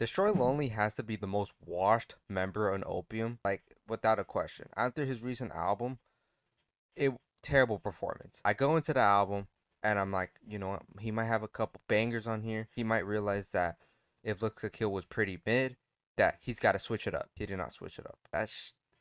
Destroy Lonely has to be the most washed member on Opium, like without a question. After his recent album, it terrible performance. I go into the album and I'm like, you know what? He might have a couple bangers on here. He might realize that if Looks Could Kill was pretty mid, that he's got to switch it up. He did not switch it up.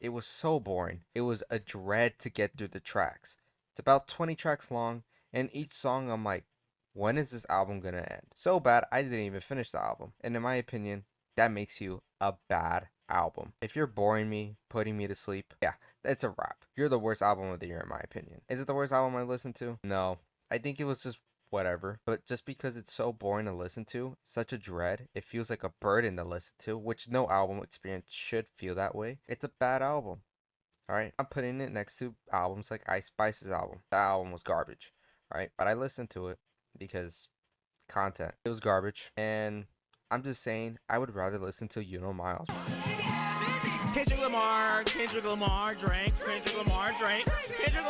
It was so boring. It was a dread to get through the tracks. It's about 20 tracks long, and each song I'm like, when is this album gonna end? So bad I didn't even finish the album. And in my opinion, that makes you a bad album. If you're boring me, putting me to sleep, yeah, it's a wrap. You're the worst album of the year in my opinion. Is it the worst album I listened to? No. I think it was just whatever. But just because it's so boring to listen to, such a dread, it feels like a burden to listen to, which no album experience should feel that way. It's a bad album. Alright? I'm putting it next to albums like Ice Spice's album. That album was garbage. Alright? But I listened to it because content. It was garbage. And I'm just saying I would rather listen to Miles. Kendrick Lamar, Drake, Kendrick Lamar, Drake, Kendrick Lamar, Drake, Kendrick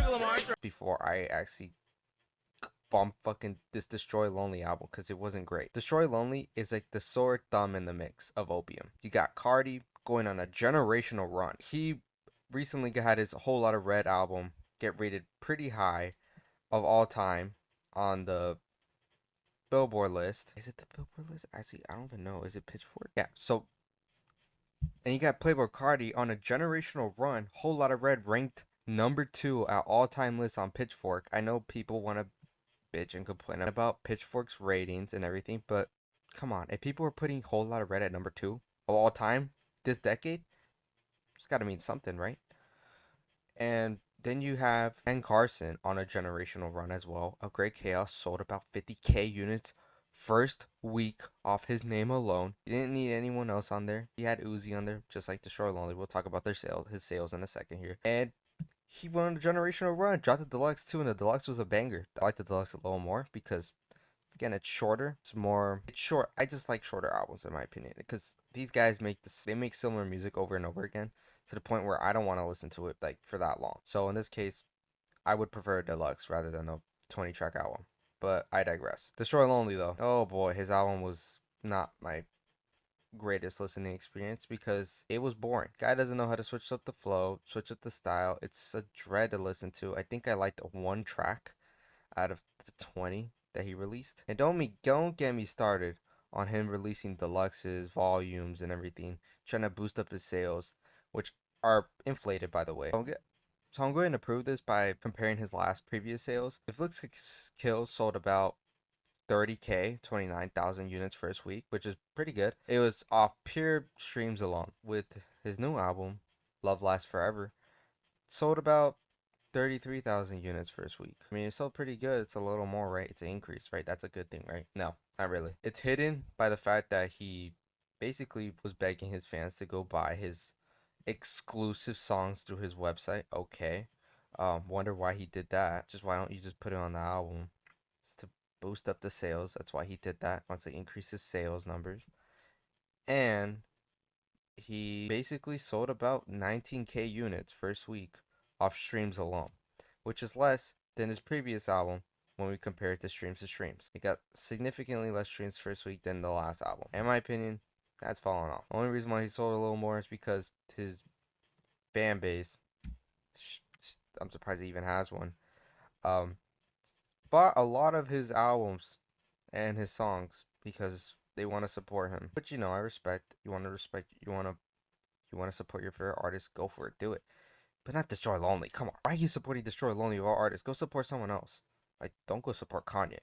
Lamar, Drake. Before I actually bump fucking this Destroy Lonely album because it wasn't great. Destroy Lonely is like the sore thumb in the mix of Opium. You got Carti going on a generational run. He recently had his Whole Lot of Red album get rated pretty high of all time on the Billboard list. Is it the Billboard list? Actually, I don't even know. Is it Pitchfork? Yeah. So, and you got Playboi Carti on a generational run. Whole Lot of Red ranked #2 at all-time list on Pitchfork. I know people want to bitch and complain about Pitchfork's ratings and everything, but come on, if people are putting Whole Lot of Red at #2 of all time this decade, it's got to mean something, right? And then you have Ben Carson on a generational run as well. A Great Chaos sold about 50K units first week off his name alone. He didn't need anyone else on there. He had Uzi on there, just like Destroy Lonely. We'll talk about his sales in a second here. And he went on a generational run, dropped the deluxe too, and the deluxe was a banger. I like the deluxe a little more because, again, it's shorter. It's short. I just like shorter albums in my opinion because these guys they make similar music over and over again to the point where I don't want to listen to it like for that long. So in this case, I would prefer a deluxe rather than a 20-track album. But I digress. Destroy Lonely though. Oh boy, his album was not my greatest listening experience because it was boring. Guy doesn't know how to switch up the flow, switch up the style. It's a dread to listen to. I think I liked one track out of the 20 that he released. And don't get me started on him releasing deluxes, volumes, and everything, trying to boost up his sales, which are inflated by the way. So I'm going to prove this by comparing his previous sales. If Looks Could Kill sold about 30K, 29,000 units first week, which is pretty good. It was off pure streams alone. With his new album, Love Lasts Forever, sold about 33,000 units first week. I mean, it sold pretty good. It's a little more, right? It's an increase, right? That's a good thing, right? No, not really. It's hidden by the fact that he basically was begging his fans to go buy his exclusive songs through his website. Okay. Wonder why he did that. Just why don't you just put it on the album? It's to boost up the sales. That's why he did that. Wants to increase his sales numbers. And he basically sold about 19K units first week off streams alone, which is less than his previous album when we compare it to streams. He got significantly less streams first week than the last album. In my opinion, that's fallen off. The only reason why he sold a little more is because his fan base, I'm surprised he even has one, bought a lot of his albums and his songs because they want to support him. But I respect. You want to support your favorite artist, go for it, do it. But not Destroy Lonely. Come on, why are you supporting Destroy Lonely of all artists? Go support someone else. Like, don't go support Kanye.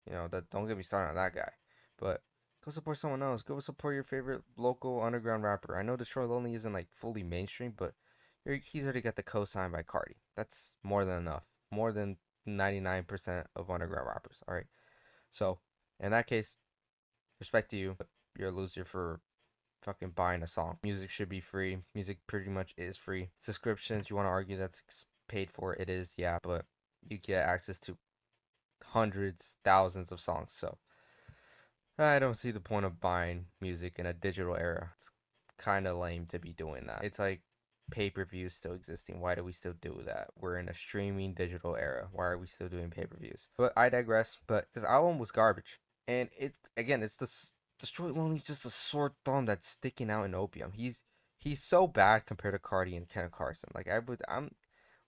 Don't get me started on that guy. But go support someone else. Go support your favorite local underground rapper. I know Destroy Lonely isn't like fully mainstream, but he's already got the co-sign by Carti. That's more than enough. More than 99% of underground rappers. All right. So in that case, respect to you, but you're a loser for fucking buying a song. Music should be free. Music pretty much is free. Subscriptions, you want to argue that's paid for? It is, yeah, but you get access to hundreds, thousands of songs. So I don't see the point of buying music in a digital era. It's kind of lame to be doing that. It's like pay-per-views still existing. Why do we still do that? We're in a streaming digital era. Why are we still doing pay-per-views? But I digress. But this album was garbage. And it's Destroy Lonely's just a sore thumb that's sticking out in Opium. He's so bad compared to Carti and Ken Carson. Like I'm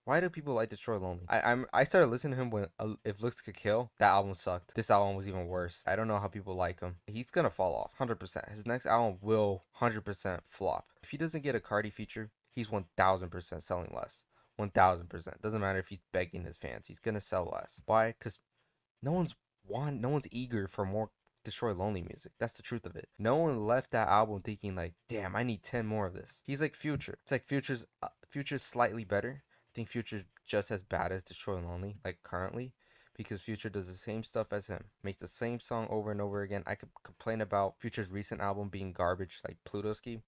why do people like Destroy Lonely? I started listening to him when If Looks Could Kill. That album sucked. This album was even worse. I don't know how people like him. He's gonna fall off 100%. His next album will 100% flop. If he doesn't get a Cardi feature, he's 1000% selling less. 1000%. Doesn't matter if he's begging his fans. He's gonna sell less. Why? Cause no one's no one's eager for more Destroy Lonely music. That's the truth of it. No one left that album thinking like, damn, I need 10 more of this. He's like Future. It's like Future's slightly better. I think Future's just as bad as Destroy Lonely, like currently, because Future does the same stuff as him, makes the same song over and over again. I could complain about Future's recent album being garbage, like Pluto Ski,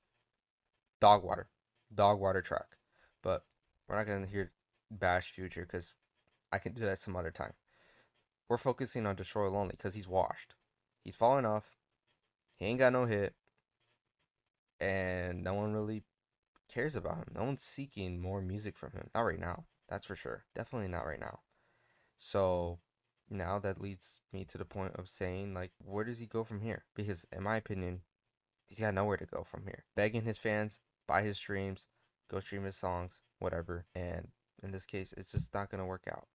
Dog Water, Dog Water track. But we're not gonna hear bash Future because I can do that some other time. We're focusing on Destroy Lonely because he's washed. He's fallen off. He ain't got no hit, and no one really cares about him. No one's seeking more music from him. Not right now. That's for sure. Definitely not right now. So now that leads me to the point of saying, like, where does he go from here? Because in my opinion, he's got nowhere to go from here. Begging his fans, buy his streams, go stream his songs, whatever. And in this case, it's just not gonna work out.